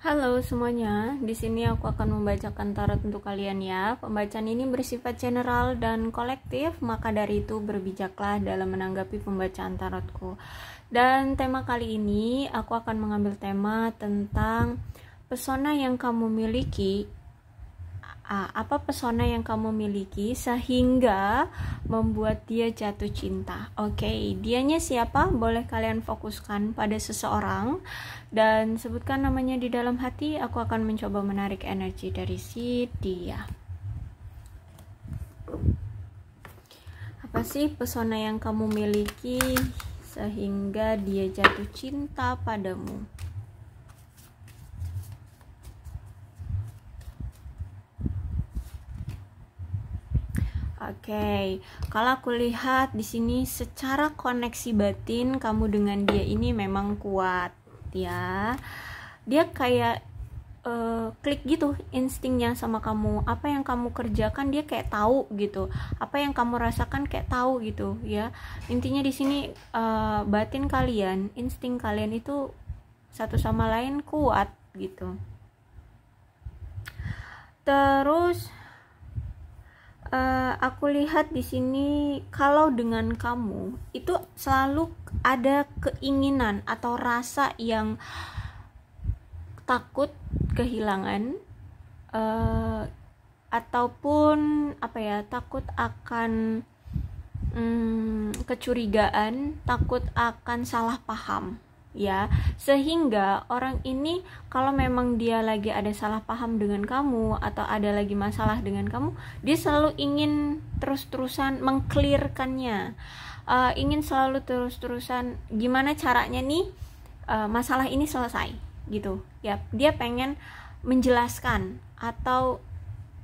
Halo semuanya, di sini aku akan membacakan tarot untuk kalian ya. Pembacaan ini bersifat general dan kolektif, maka dari itu berbijaklah dalam menanggapi pembacaan tarotku. Dan tema kali ini aku akan mengambil tema tentang pesona yang kamu miliki. Apa pesona yang kamu miliki sehingga membuat dia jatuh cinta? Oke, dianya siapa? Boleh kalian fokuskan pada seseorang dan sebutkan namanya di dalam hati. Aku akan mencoba menarik energi dari si dia. Apa sih pesona yang kamu miliki sehingga dia jatuh cinta padamu? Oke, kalau aku lihat di sini secara koneksi batin kamu dengan dia ini memang kuat ya. Dia kayak klik gitu instingnya sama kamu. Apa yang kamu kerjakan dia kayak tahu gitu. Apa yang kamu rasakan kayak tahu gitu ya. Intinya di sini batin kalian, insting kalian itu satu sama lain kuat gitu. Terus aku lihat di sini kalau dengan kamu itu selalu ada keinginan atau rasa yang takut kehilangan ataupun takut akan kecurigaan, takut akan salah paham ya, sehingga orang ini kalau memang dia lagi ada salah paham dengan kamu atau ada lagi masalah dengan kamu, dia selalu ingin terus-terusan mengclearkannya, ingin selalu terus-terusan gimana caranya nih masalah ini selesai gitu ya. Dia pengen menjelaskan atau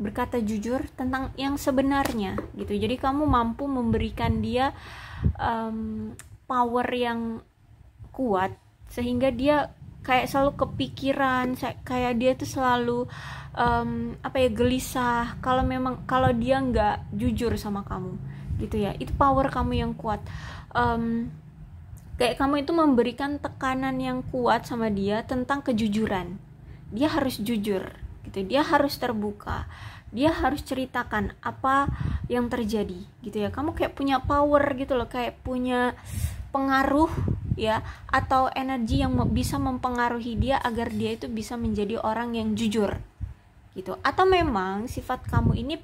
berkata jujur tentang yang sebenarnya gitu. Jadi kamu mampu memberikan dia power yang kuat sehingga dia kayak selalu kepikiran, kayak dia tuh selalu gelisah kalau dia nggak jujur sama kamu gitu ya. Itu power kamu yang kuat. Kayak kamu itu memberikan tekanan yang kuat sama dia tentang kejujuran. Dia harus jujur gitu, dia harus terbuka, dia harus ceritakan apa yang terjadi gitu ya. Kamu kayak punya power gitu loh, kayak punya pengaruh ya, atau energi yang bisa mempengaruhi dia agar dia itu bisa menjadi orang yang jujur gitu. Atau memang sifat kamu ini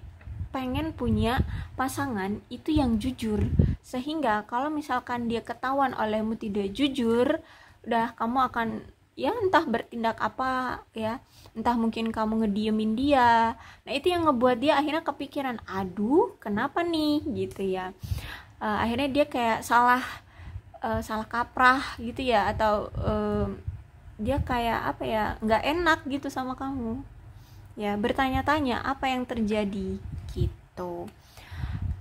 pengen punya pasangan itu yang jujur, sehingga kalau misalkan dia ketahuan olehmu tidak jujur, udah kamu akan ya entah bertindak apa ya, entah mungkin kamu ngediemin dia. Nah itu yang ngebuat dia akhirnya kepikiran, aduh kenapa nih gitu ya. Akhirnya dia kayak salah kaprah gitu ya, atau dia kayak nggak enak gitu sama kamu ya, bertanya-tanya apa yang terjadi gitu.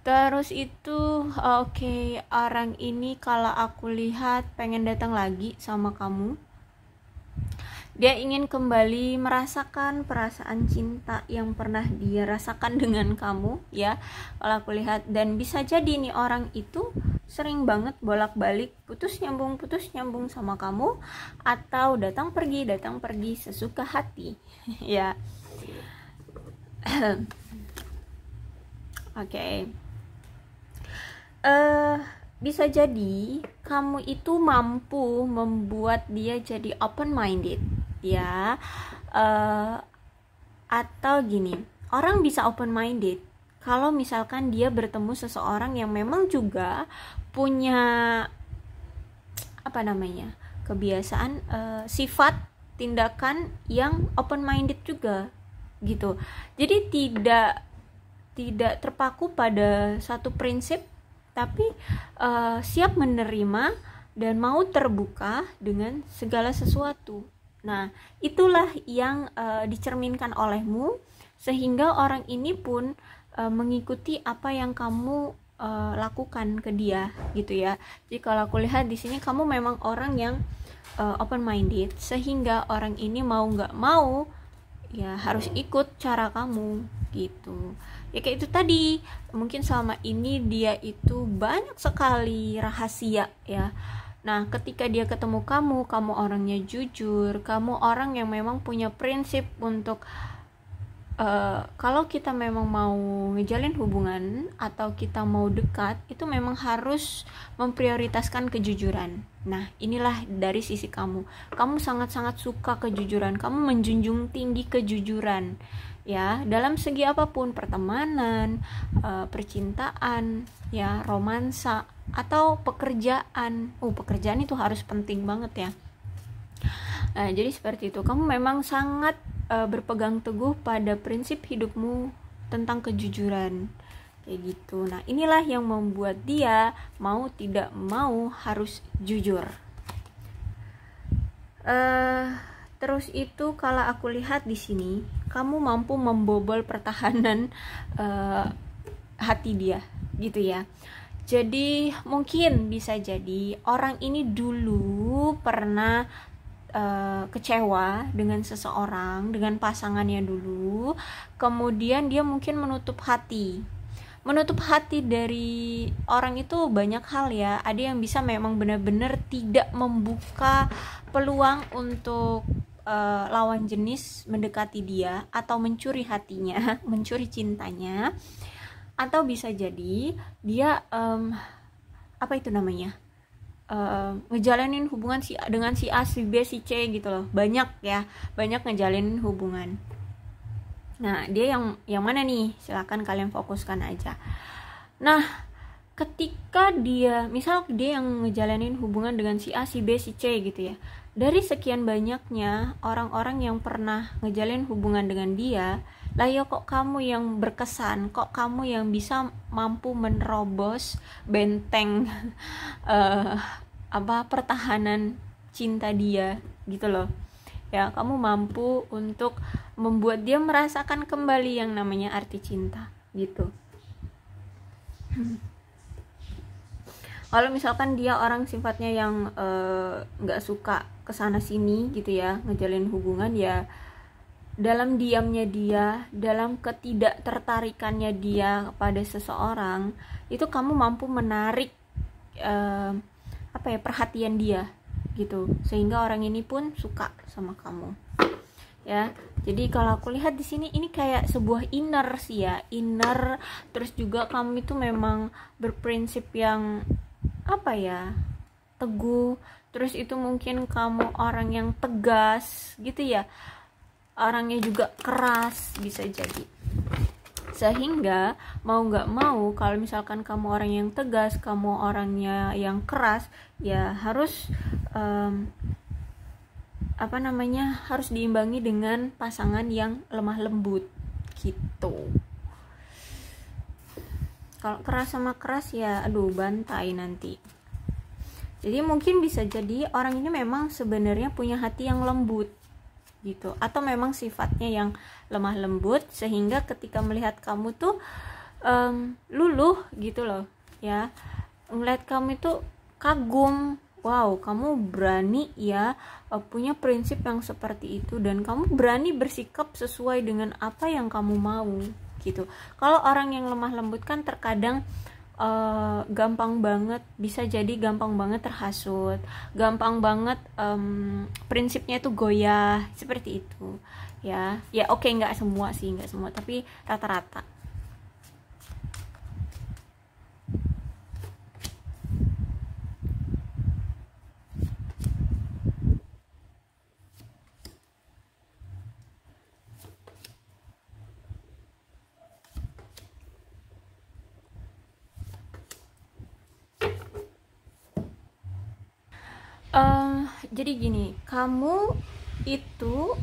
Terus itu oke, orang ini kalau aku lihat pengen datang lagi sama kamu. Dia ingin kembali merasakan perasaan cinta yang pernah dia rasakan dengan kamu ya, kalau aku lihat. Dan bisa jadi nih orang itu sering banget bolak-balik putus nyambung sama kamu, atau datang pergi sesuka hati ya. Oke. Bisa jadi kamu itu mampu membuat dia jadi open minded ya, atau gini, orang bisa open minded kalau misalkan dia bertemu seseorang yang memang juga punya kebiasaan, sifat, tindakan yang open minded juga gitu. Jadi tidak terpaku pada satu prinsip, tapi siap menerima dan mau terbuka dengan segala sesuatu. Nah itulah yang dicerminkan olehmu, sehingga orang ini pun mengikuti apa yang kamu lakukan ke dia gitu ya. Jadi kalau aku lihat di sini kamu memang orang yang open minded, sehingga orang ini mau nggak mau ya harus ikut cara kamu gitu ya. Kayak itu tadi, mungkin selama ini dia itu banyak sekali rahasia ya, Nah, ketika dia ketemu kamu orangnya jujur, kamu orang yang memang punya prinsip untuk kalau kita memang mau ngejalin hubungan atau kita mau dekat, itu memang harus memprioritaskan kejujuran. Nah, inilah dari sisi kamu. Kamu sangat-sangat suka kejujuran. Kamu menjunjung tinggi kejujuran. Ya, dalam segi apapun, pertemanan, percintaan, ya, romansa atau pekerjaan. Pekerjaan itu harus penting banget ya. Nah, jadi seperti itu. Kamu memang sangat berpegang teguh pada prinsip hidupmu tentang kejujuran, kayak gitu. Nah, inilah yang membuat dia mau tidak mau harus jujur. Terus itu kalau aku lihat di sini, kamu mampu membobol pertahanan hati dia, gitu ya. Jadi mungkin bisa jadi orang ini dulu pernah kecewa dengan seseorang, dengan pasangannya dulu, kemudian dia mungkin menutup hati dari orang itu banyak hal ya. Ada yang bisa memang benar-benar tidak membuka peluang untuk lawan jenis mendekati dia atau mencuri hatinya, mencuri cintanya. Atau bisa jadi dia apa itu namanya, ngejalanin hubungan dengan si A, si B, si C gitu loh. Banyak ngejalanin hubungan. Nah, dia yang mana nih? Silakan kalian fokuskan aja. Nah, ketika dia, misal dia yang ngejalanin hubungan dengan si A, si B, si C gitu ya. Dari sekian banyaknya orang-orang yang pernah ngejalin hubungan dengan dia, lah ya kok kamu yang berkesan, kok kamu yang bisa mampu menerobos benteng pertahanan cinta dia gitu loh. Ya, kamu mampu untuk membuat dia merasakan kembali yang namanya arti cinta gitu. Kalau misalkan dia orang sifatnya yang nggak suka kesana sini gitu ya, ngejalin hubungan, ya dalam diamnya dia, dalam ketidaktertarikannya dia pada seseorang, itu kamu mampu menarik perhatian dia gitu, sehingga orang ini pun suka sama kamu ya. Jadi kalau aku lihat di sini ini kayak sebuah inner sih ya, inner. Terus juga kamu itu memang berprinsip yang teguh. Terus itu mungkin kamu orang yang tegas gitu ya, orangnya juga keras bisa jadi. Sehingga mau nggak mau, kalau misalkan kamu orang yang tegas, kamu orangnya yang keras, ya harus harus diimbangi dengan pasangan yang lemah lembut gitu. Kalau keras sama keras ya bantai nanti. Jadi mungkin bisa jadi orang ini memang sebenarnya punya hati yang lembut gitu, atau memang sifatnya yang lemah lembut, sehingga ketika melihat kamu tuh luluh gitu loh ya, ngeliat kamu itu kagum. Wow, kamu berani ya, punya prinsip yang seperti itu, dan kamu berani bersikap sesuai dengan apa yang kamu mau gitu. Kalau orang yang lemah lembut kan terkadang gampang banget, bisa jadi gampang banget terhasut, gampang banget prinsipnya itu goyah, seperti itu ya. Oke, nggak semua, tapi rata-rata. Jadi gini, kamu itu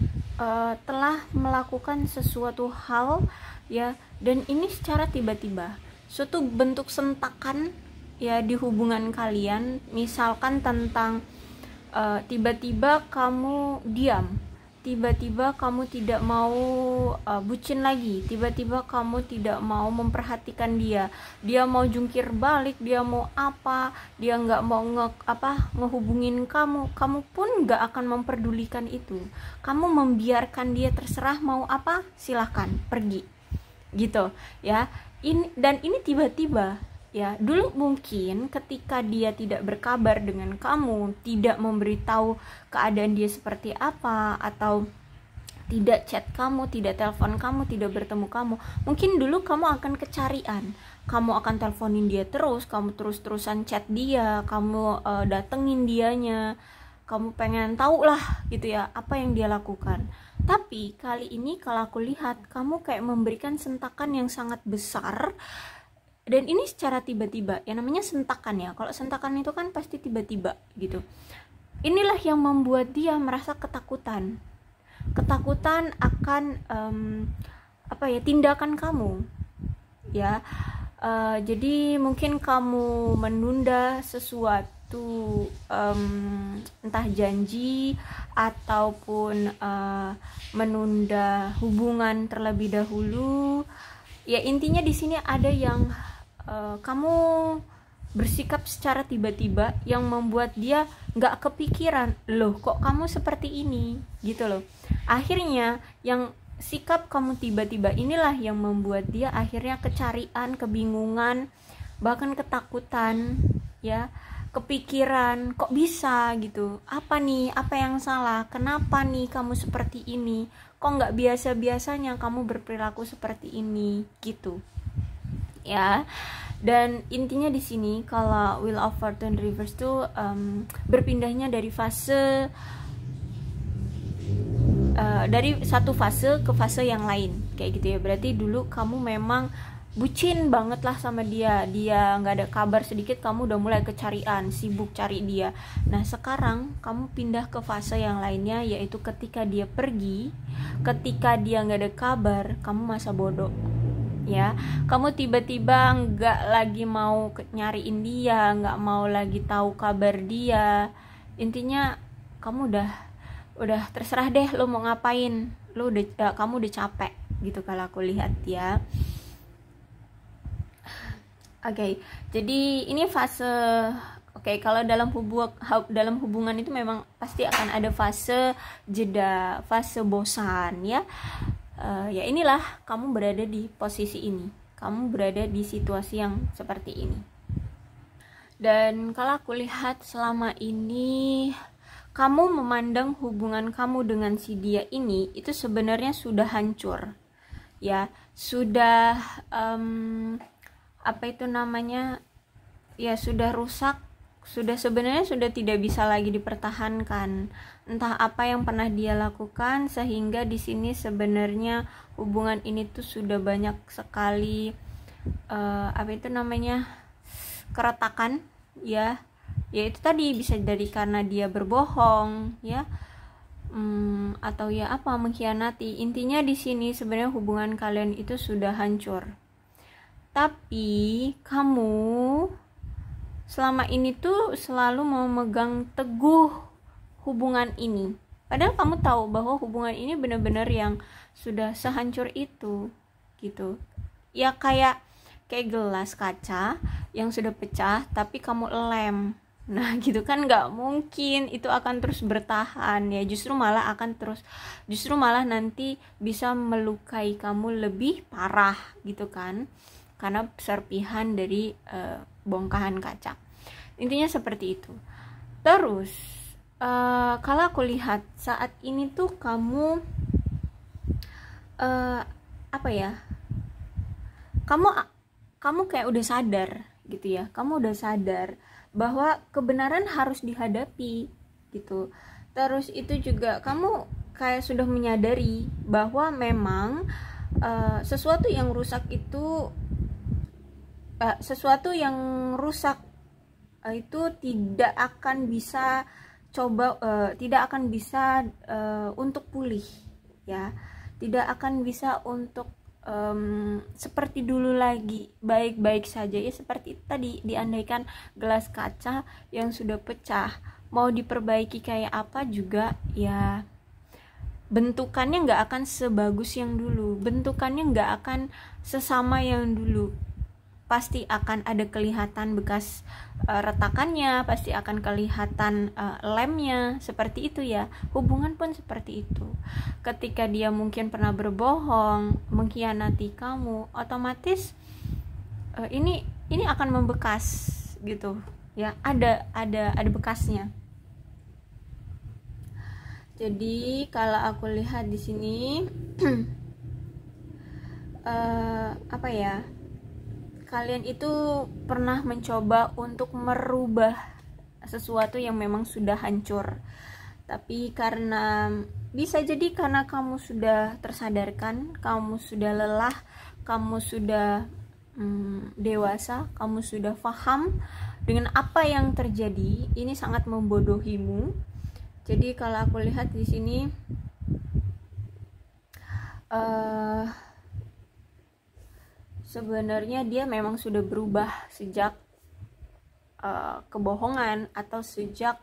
telah melakukan sesuatu hal ya, dan ini secara tiba-tiba, suatu bentuk sentakan ya di hubungan kalian. Misalkan tentang tiba-tiba kamu diam, tiba-tiba kamu tidak mau bucin lagi, tiba-tiba kamu tidak mau memperhatikan dia mau jungkir balik, dia mau apa, dia nggak mau ngehubungin kamu pun nggak akan memperdulikan itu. Kamu membiarkan dia terserah mau apa, silahkan pergi gitu ya. Ini tiba-tiba Ya, dulu mungkin ketika dia tidak berkabar dengan kamu, tidak memberitahu keadaan dia seperti apa, atau tidak chat kamu, tidak telepon kamu, tidak bertemu kamu, mungkin dulu kamu akan kecarian, kamu akan teleponin dia terus, kamu terus-terusan chat dia, kamu datengin dianya, kamu pengen tahu lah gitu ya apa yang dia lakukan. Tapi kali ini kalau aku lihat, kamu kayak memberikan sentakan yang sangat besar, dan ini secara tiba-tiba. Ya namanya sentakan ya, kalau sentakan itu kan pasti tiba-tiba gitu. Inilah yang membuat dia merasa ketakutan akan tindakan kamu ya. Jadi mungkin kamu menunda sesuatu, entah janji ataupun menunda hubungan terlebih dahulu. Ya intinya di sini ada yang kamu bersikap secara tiba-tiba yang membuat dia nggak kepikiran, loh kok kamu seperti ini gitu loh. Akhirnya yang sikap kamu tiba-tiba inilah yang membuat dia akhirnya kecarian, kebingungan, bahkan ketakutan ya, kepikiran kok bisa gitu, apa nih, apa yang salah, kenapa nih kamu seperti ini, kok nggak biasa-biasanya kamu berperilaku seperti ini gitu ya. Dan intinya di sini kalau Wheel of Fortune Reverse tuh berpindahnya dari fase dari satu fase ke fase yang lain kayak gitu ya. Berarti dulu kamu memang bucin banget lah sama dia nggak ada kabar sedikit kamu udah mulai kecarian, sibuk cari dia. Nah sekarang kamu pindah ke fase yang lainnya, yaitu ketika dia pergi, ketika dia nggak ada kabar, kamu masa bodoh ya. Kamu tiba-tiba nggak lagi mau nyariin dia, nggak mau lagi tahu kabar dia. Intinya kamu udah terserah deh lo mau ngapain, kamu udah capek gitu kalau aku lihat ya. Oke, jadi ini fase. Oke, kalau dalam hubungan itu memang pasti akan ada fase jeda, fase bosan ya. Ya inilah kamu berada di posisi ini, kamu berada di situasi yang seperti ini. Dan kalau aku lihat selama ini kamu memandang hubungan kamu dengan si dia ini itu sebenarnya sudah hancur ya, sudah sudah rusak, sebenarnya sudah tidak bisa lagi dipertahankan. Entah apa yang pernah dia lakukan sehingga di sini sebenarnya hubungan ini tuh sudah banyak sekali keretakan ya. Ya itu tadi bisa dari karena dia berbohong ya, atau ya mengkhianati. Intinya di sini sebenarnya hubungan kalian itu sudah hancur. Tapi kamu selama ini tuh selalu memegang teguh hubungan ini, padahal kamu tahu bahwa hubungan ini benar-benar yang sudah sehancur itu gitu ya. Kayak gelas kaca yang sudah pecah tapi kamu lem, nah gitu kan nggak mungkin itu akan terus bertahan ya, justru malah nanti bisa melukai kamu lebih parah gitu kan, karena serpihan dari bongkahan kaca. Intinya seperti itu. Terus kalau aku lihat saat ini tuh kamu kamu kayak udah sadar gitu ya, kamu udah sadar bahwa kebenaran harus dihadapi gitu. Terus itu juga kamu kayak sudah menyadari bahwa memang sesuatu yang rusak itu tidak akan bisa untuk pulih ya, tidak akan bisa untuk seperti dulu lagi baik-baik saja ya. Seperti tadi diandaikan gelas kaca yang sudah pecah, mau diperbaiki kayak apa juga ya, bentukannya nggak akan sebagus yang dulu, bentukannya nggak akan sesama yang dulu. Pasti akan ada kelihatan bekas retakannya, pasti akan kelihatan lemnya, seperti itu ya. Hubungan pun seperti itu. Ketika dia mungkin pernah berbohong, mengkhianati kamu, otomatis ini ini akan membekas gitu ya, ada bekasnya. Jadi kalau aku lihat di sini apa ya, kalian itu pernah mencoba untuk merubah sesuatu yang memang sudah hancur, tapi karena bisa jadi karena kamu sudah tersadarkan, kamu sudah lelah, kamu sudah dewasa, kamu sudah paham dengan apa yang terjadi, ini sangat membodohimu. Jadi kalau aku lihat di sini sebenarnya dia memang sudah berubah sejak kebohongan atau sejak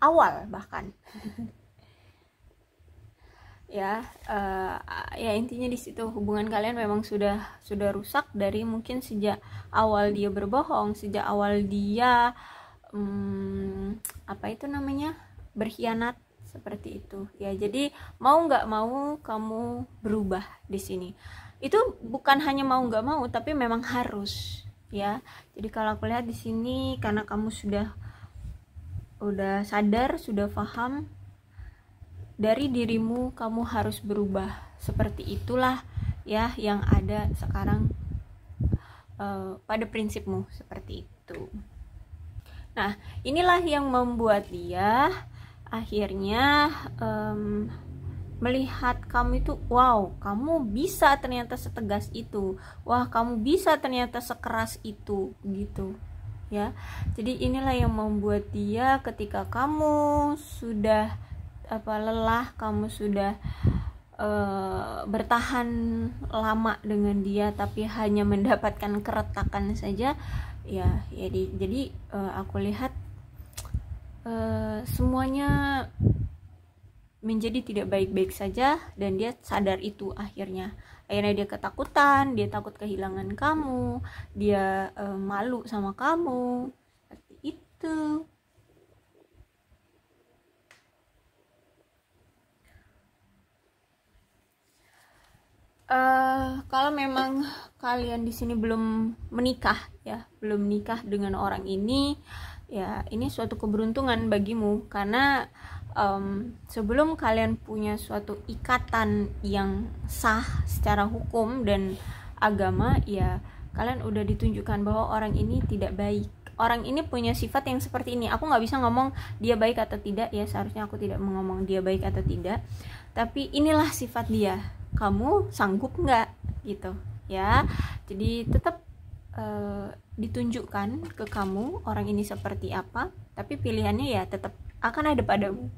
awal bahkan. Ya intinya di situ hubungan kalian memang sudah rusak dari mungkin sejak awal dia berbohong, sejak awal dia apa itu namanya, berkhianat seperti itu ya. Jadi mau nggak mau kamu berubah di sini. Itu bukan hanya mau nggak mau, tapi memang harus ya. Jadi kalau aku lihat di sini karena kamu udah sadar, sudah paham dari dirimu, kamu harus berubah. Seperti itulah ya yang ada sekarang pada prinsipmu seperti itu. Nah, inilah yang membuat dia akhirnya melihat kamu itu, wow, kamu bisa ternyata setegas itu, wah kamu bisa ternyata sekeras itu gitu ya. Jadi inilah yang membuat dia ketika kamu sudah lelah, kamu sudah bertahan lama dengan dia tapi hanya mendapatkan keretakan saja ya. Jadi aku lihat semuanya menjadi tidak baik-baik saja, dan dia sadar itu akhirnya dia ketakutan, dia takut kehilangan kamu, dia malu sama kamu, seperti itu. Kalau memang kalian di sini belum menikah ya, belum menikah dengan orang ini ya, ini suatu keberuntungan bagimu karena sebelum kalian punya suatu ikatan yang sah secara hukum dan agama ya, kalian udah ditunjukkan bahwa orang ini tidak baik, orang ini punya sifat yang seperti ini. Aku nggak bisa ngomong dia baik atau tidak ya, seharusnya aku tidak mengomong dia baik atau tidak, tapi inilah sifat dia, kamu sanggup nggak gitu ya. Jadi tetap ditunjukkan ke kamu orang ini seperti apa, tapi pilihannya ya tetap akan ada padamu.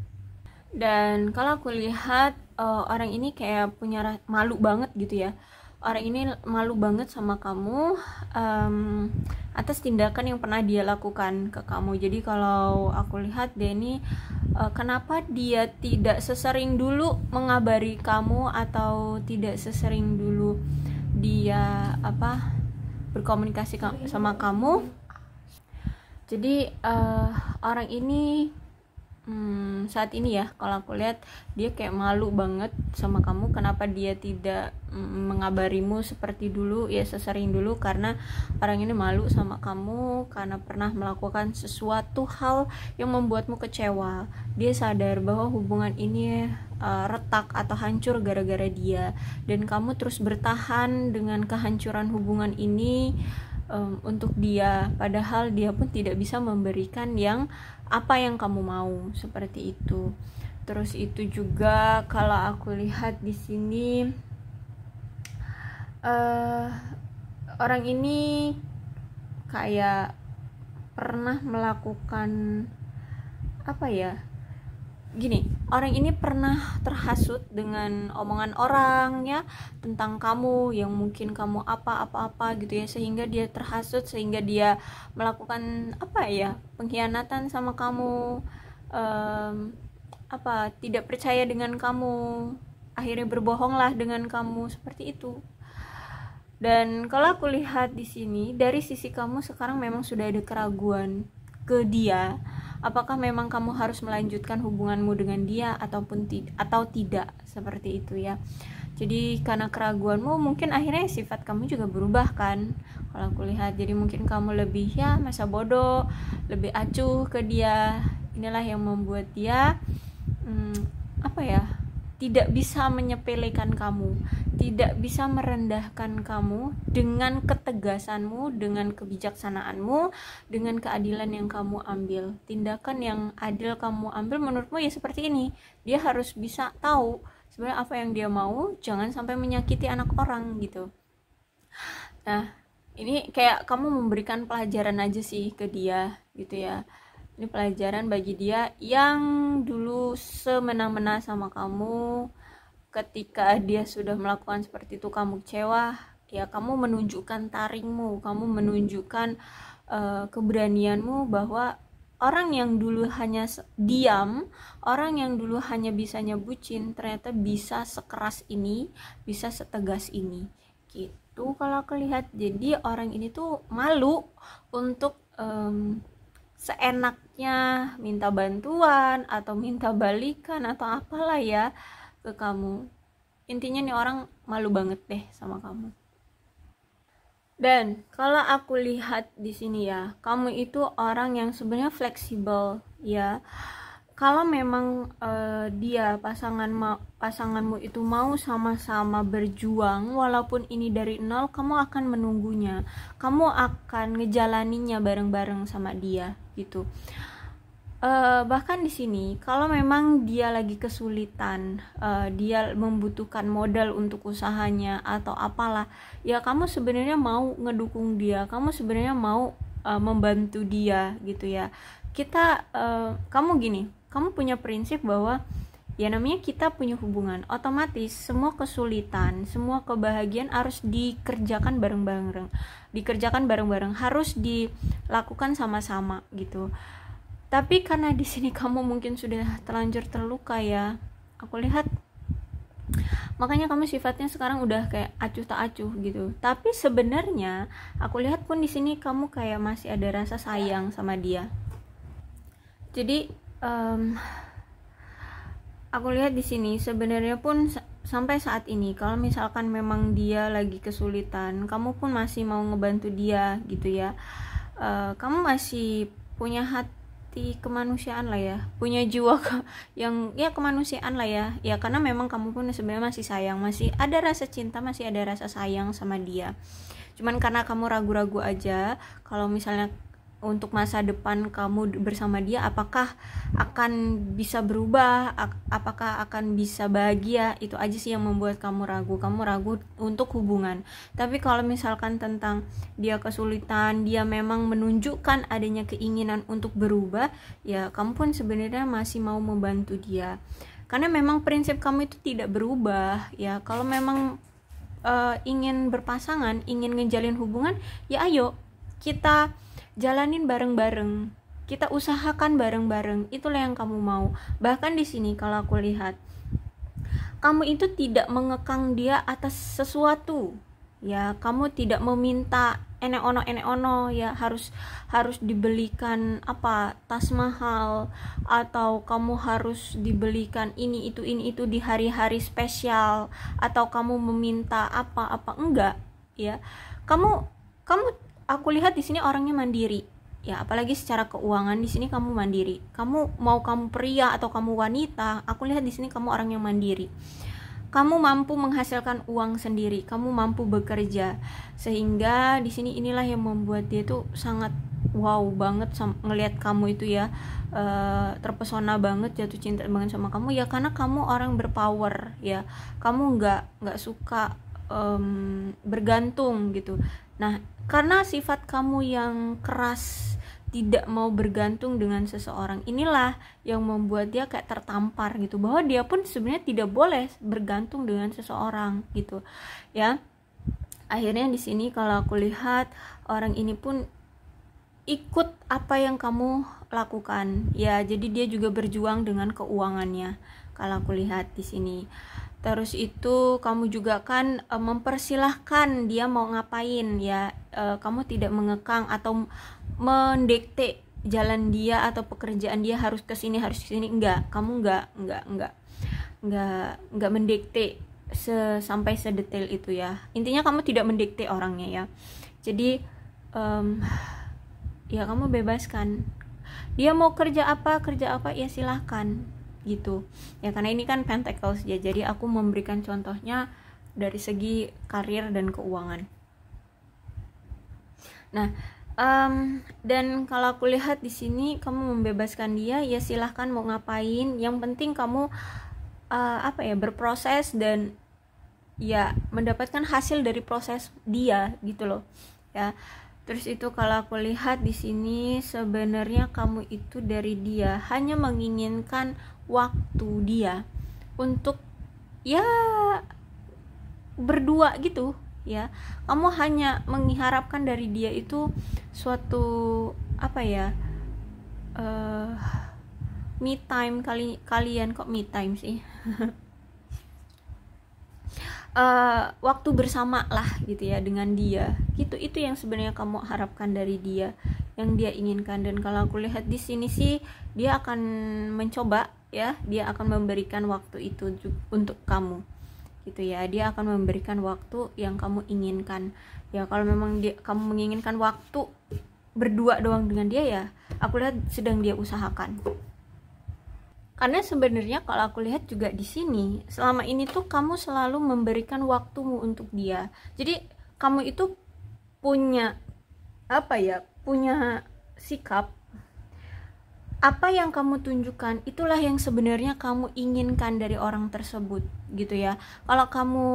Dan kalau aku lihat orang ini kayak punya malu banget gitu ya, orang ini malu banget sama kamu atas tindakan yang pernah dia lakukan ke kamu. Jadi kalau aku lihat dia ini kenapa dia tidak sesering dulu mengabari kamu, atau tidak sesering dulu dia berkomunikasi sama kamu. Jadi orang ini saat ini ya, kalau aku lihat dia kayak malu banget sama kamu. Kenapa dia tidak mengabarimu seperti dulu ya, sesering dulu? Karena orang ini malu sama kamu karena pernah melakukan sesuatu hal yang membuatmu kecewa. Dia sadar bahwa hubungan ini retak atau hancur gara-gara dia, dan kamu terus bertahan dengan kehancuran hubungan ini untuk dia, padahal dia pun tidak bisa memberikan apa yang kamu mau, seperti itu. Terus itu juga kalau aku lihat di sini orang ini kayak pernah melakukan gini, orang ini pernah terhasut dengan omongan orang ya tentang kamu, yang mungkin kamu apa gitu ya, sehingga dia terhasut, sehingga dia melakukan pengkhianatan sama kamu, tidak percaya dengan kamu, akhirnya berbohonglah dengan kamu, seperti itu. Dan kalau aku lihat di sini dari sisi kamu sekarang memang sudah ada keraguan ke dia, apakah memang kamu harus melanjutkan hubunganmu dengan dia atau tidak, seperti itu ya. Jadi karena keraguanmu mungkin akhirnya sifat kamu juga berubah kan. kalau aku lihat. Jadi mungkin kamu lebih ya masa bodoh, lebih acuh ke dia. Inilah yang membuat dia tidak bisa menyepelekan kamu, tidak bisa merendahkan kamu dengan ketegasanmu, dengan kebijaksanaanmu, dengan keadilan yang kamu ambil. Tindakan yang adil kamu ambil menurutmu ya seperti ini. Dia harus bisa tahu sebenarnya apa yang dia mau, jangan sampai menyakiti anak orang gitu. Nah, ini kayak kamu memberikan pelajaran aja sih ke dia gitu ya. Ini pelajaran bagi dia yang dulu semena-mena sama kamu. Ketika dia sudah melakukan seperti itu kamu kecewa, ya kamu menunjukkan taringmu, kamu menunjukkan keberanianmu bahwa orang yang dulu hanya diam, orang yang dulu hanya bisanya bucin, ternyata bisa sekeras ini, bisa setegas ini gitu kalau aku lihat. Jadi orang ini tuh malu untuk seenaknya minta bantuan atau minta balikan atau apalah ya ke kamu. Intinya nih orang malu banget deh sama kamu. Dan kalau aku lihat di sini ya, kamu itu orang yang sebenarnya fleksibel ya. Kalau memang dia pasanganmu itu mau sama-sama berjuang, walaupun ini dari nol, kamu akan menunggunya, kamu akan ngejalaninya bareng-bareng sama dia gitu. Bahkan di sini kalau memang dia lagi kesulitan, dia membutuhkan modal untuk usahanya atau apalah, ya kamu sebenarnya mau ngedukung dia, kamu sebenarnya mau membantu dia gitu ya. Kamu gini, kamu punya prinsip bahwa ya namanya kita punya hubungan, otomatis semua kesulitan, semua kebahagiaan harus dikerjakan bareng-bareng, harus dilakukan sama-sama gitu. Tapi karena di sini kamu mungkin sudah terlanjur terluka ya, aku lihat, makanya kamu sifatnya sekarang udah kayak acuh tak acuh gitu. Tapi sebenarnya aku lihat pun di sini kamu kayak masih ada rasa sayang sama dia. Jadi aku lihat di sini sebenarnya pun sampai saat ini kalau misalkan memang dia lagi kesulitan, kamu pun masih mau ngebantu dia gitu ya. Kamu masih punya hati kemanusiaan lah ya, punya jiwa yang ya kemanusiaan lah ya. Ya karena memang kamu pun sebenarnya masih sayang, masih ada rasa cinta, masih ada rasa sayang sama dia. Cuman karena kamu ragu-ragu aja kalau misalnya untuk masa depan kamu bersama dia, apakah akan bisa berubah, apakah akan bisa bahagia. Itu aja sih yang membuat kamu ragu untuk hubungan. Tapi kalau misalkan tentang dia kesulitan, dia memang menunjukkan adanya keinginan untuk berubah, ya kamu pun sebenarnya masih mau membantu dia, karena memang prinsip kamu itu tidak berubah ya. Kalau memang ingin berpasangan, ingin ngejalin hubungan, ya ayo kita jalanin bareng-bareng, kita usahakan bareng-bareng. Itulah yang kamu mau. Bahkan di sini kalau aku lihat, kamu itu tidak mengekang dia atas sesuatu ya. Kamu tidak meminta enek ono ya, harus dibelikan tas mahal, atau kamu harus dibelikan ini itu di hari-hari spesial, atau kamu meminta apa enggak ya. Kamu aku lihat di sini orangnya mandiri ya, apalagi secara keuangan. Di sini kamu mandiri. Kamu pria atau kamu wanita, aku lihat di sini kamu orang yang mandiri. Kamu mampu menghasilkan uang sendiri, kamu mampu bekerja, sehingga di sini inilah yang membuat dia tuh sangat wow banget ngelihat kamu itu ya, terpesona banget, jatuh cinta banget sama kamu ya, karena kamu orang berpower ya. Kamu nggak suka bergantung gitu. Nah, karena sifat kamu yang keras, tidak mau bergantung dengan seseorang, inilah yang membuat dia kayak tertampar gitu, bahwa dia pun sebenarnya tidak boleh bergantung dengan seseorang gitu ya. Akhirnya di sini kalau aku lihat orang ini pun ikut apa yang kamu lakukan ya. Jadi dia juga berjuang dengan keuangannya kalau aku lihat di sini. Terus itu kamu juga kan mempersilahkan dia mau ngapain ya. Kamu tidak mengekang atau mendikte jalan dia atau pekerjaan dia harus ke sini enggak. Kamu enggak mendikte sampai sedetail itu ya. Intinya kamu tidak mendikte orangnya ya. Jadi ya kamu bebaskan dia, mau kerja apa ya silahkan gitu ya, karena ini kan Pentacles ya, jadi aku memberikan contohnya dari segi karir dan keuangan. Nah dan kalau aku lihat di sini kamu membebaskan dia, ya silahkan mau ngapain, yang penting kamu berproses dan ya mendapatkan hasil dari proses dia gitu loh ya. Terus itu kalau aku lihat di sini sebenarnya kamu itu dari dia hanya menginginkan waktu dia untuk ya berdua gitu ya. Kamu hanya mengharapkan dari dia itu suatu me time kalian kok me time sih waktu bersama lah gitu ya dengan dia gitu. Itu yang sebenarnya kamu harapkan dari dia, yang dia inginkan. Dan kalau aku lihat di sini sih dia akan mencoba ya, dia akan memberikan waktu itu untuk kamu gitu ya. Dia akan memberikan waktu yang kamu inginkan ya. Kalau memang kamu menginginkan waktu berdua doang dengan dia, ya aku lihat sedang dia usahakan. Karena sebenarnya kalau aku lihat juga di sini selama ini tuh kamu selalu memberikan waktumu untuk dia. Jadi kamu itu punya punya sikap, apa yang kamu tunjukkan itulah yang sebenarnya kamu inginkan dari orang tersebut gitu ya. Kalau kamu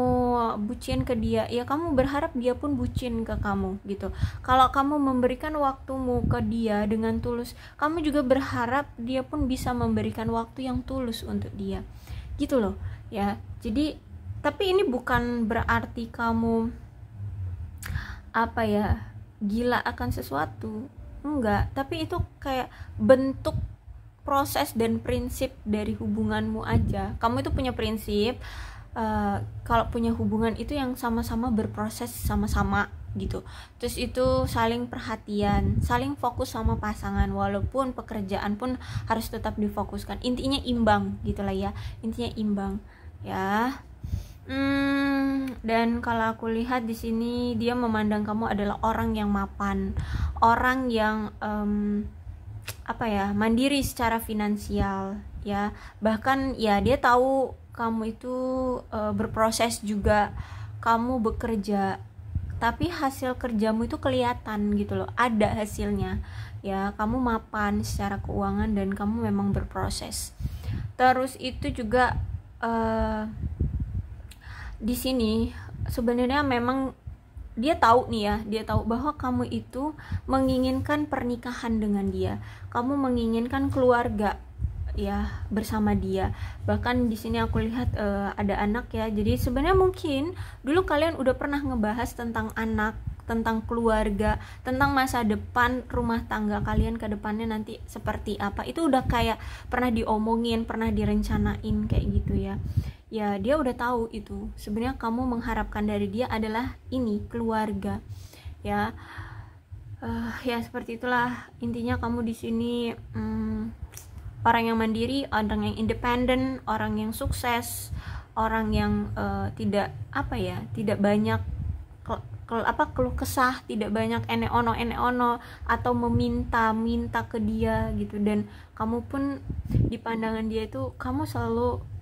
bucin ke dia, ya kamu berharap dia pun bucin ke kamu gitu. Kalau kamu memberikan waktumu ke dia dengan tulus, kamu juga berharap dia pun bisa memberikan waktu yang tulus untuk dia gitu loh ya. Jadi tapi ini bukan berarti kamu gila akan sesuatu, enggak, tapi itu kayak bentuk proses dan prinsip dari hubunganmu aja. Kamu itu punya prinsip, kalau punya hubungan itu yang sama-sama berproses sama-sama gitu. Terus itu saling perhatian, saling fokus sama pasangan, walaupun pekerjaan pun harus tetap difokuskan. Intinya imbang gitulah ya, intinya imbang ya. Dan kalau aku lihat di sini dia memandang kamu adalah orang yang mapan, orang yang mandiri secara finansial ya. Bahkan ya dia tahu kamu itu berproses juga, kamu bekerja, tapi hasil kerjamu itu kelihatan gitu loh, ada hasilnya ya. Kamu mapan secara keuangan dan kamu memang berproses. Terus itu juga di sini sebenarnya memang dia tahu nih ya, dia tahu bahwa kamu itu menginginkan pernikahan dengan dia, kamu menginginkan keluarga ya bersama dia. Bahkan di sini aku lihat ada anak ya. Jadi sebenarnya mungkin dulu kalian udah pernah ngebahas tentang anak, tentang keluarga, tentang masa depan rumah tangga kalian ke depannya nanti seperti apa. Itu udah kayak pernah diomongin, pernah direncanain kayak gitu ya. Ya dia udah tahu itu. Sebenarnya kamu mengharapkan dari dia adalah ini, keluarga ya. Ya seperti itulah intinya. Kamu di sini orang yang mandiri, orang yang independen, orang yang sukses, orang yang tidak banyak keluh kesah, tidak banyak ene ono atau meminta ke dia gitu. Dan kamu pun di pandangan dia itu kamu selalu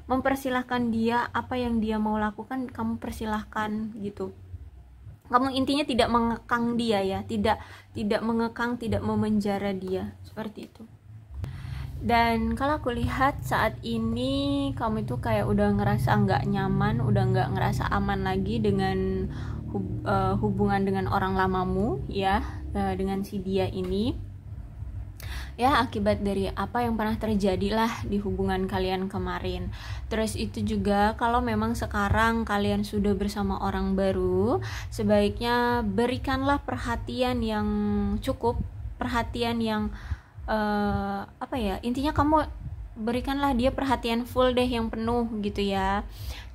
mempersilahkan dia, apa yang dia mau lakukan kamu persilahkan gitu. Kamu intinya tidak mengekang dia ya, tidak mengekang, tidak memenjara dia, seperti itu. Dan kalau aku lihat saat ini kamu itu kayak udah ngerasa nggak nyaman, udah nggak ngerasa aman lagi dengan hubungan dengan orang lamamu ya, dengan si dia ini ya, akibat dari apa yang pernah terjadi lah di hubungan kalian kemarin. Terus itu juga kalau memang sekarang kalian sudah bersama orang baru, sebaiknya berikanlah perhatian yang cukup, perhatian yang intinya kamu berikanlah dia perhatian full deh, yang penuh gitu ya.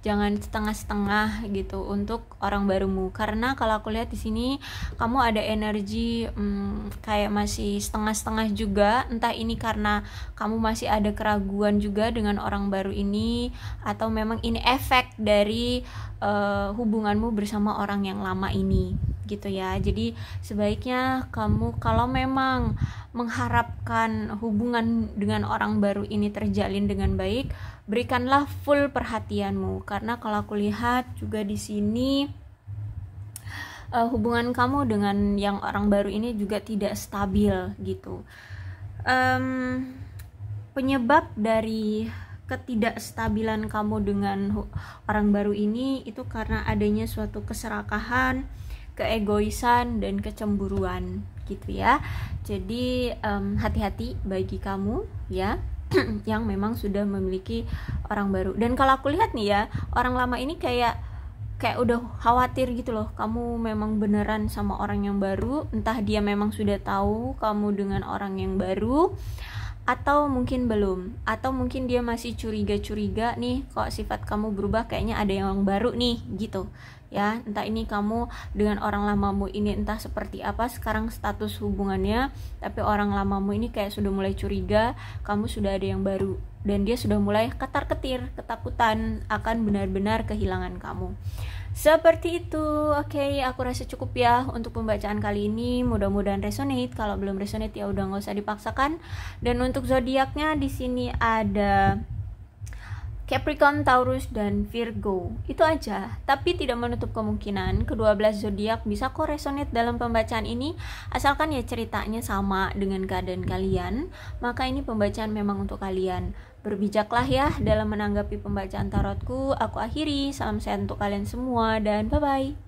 Jangan setengah-setengah gitu untuk orang barumu. Karena kalau aku lihat di sini kamu ada energi kayak masih setengah-setengah juga. Entah ini karena kamu masih ada keraguan juga dengan orang baru ini, atau memang ini efek dari hubunganmu bersama orang yang lama ini gitu ya. Jadi sebaiknya kamu kalau memang mengharapkan hubungan dengan orang baru ini terjalin dengan baik, berikanlah full perhatianmu, karena kalau aku lihat juga di sini hubungan kamu dengan yang orang baru ini juga tidak stabil gitu. Penyebab dari ketidakstabilan kamu dengan orang baru ini itu karena adanya suatu keserakahan, keegoisan, dan kecemburuan gitu ya. Jadi hati-hati bagi kamu ya yang memang sudah memiliki orang baru. Dan kalau aku lihat nih ya, orang lama ini kayak udah khawatir gitu loh, kamu memang beneran sama orang yang baru, entah dia memang sudah tahu kamu dengan orang yang baru atau mungkin belum, atau mungkin dia masih curiga-curiga nih, kok sifat kamu berubah, kayaknya ada yang baru nih gitu ya. Entah ini kamu dengan orang lamamu ini entah seperti apa sekarang status hubungannya, tapi orang lamamu ini kayak sudah mulai curiga kamu sudah ada yang baru, dan dia sudah mulai ketar-ketir, ketakutan akan benar-benar kehilangan kamu. Seperti itu. Oke, aku rasa cukup ya untuk pembacaan kali ini. Mudah-mudahan resonate. Kalau belum resonate ya udah nggak usah dipaksakan. Dan untuk zodiaknya di sini ada Capricorn, Taurus, dan Virgo. Itu aja, tapi tidak menutup kemungkinan ke-12 zodiak bisa kok resonate dalam pembacaan ini, asalkan ya ceritanya sama dengan keadaan kalian, maka ini pembacaan memang untuk kalian. Berbijaklah ya dalam menanggapi pembacaan tarotku. Aku akhiri, salam sehat untuk kalian semua dan bye-bye.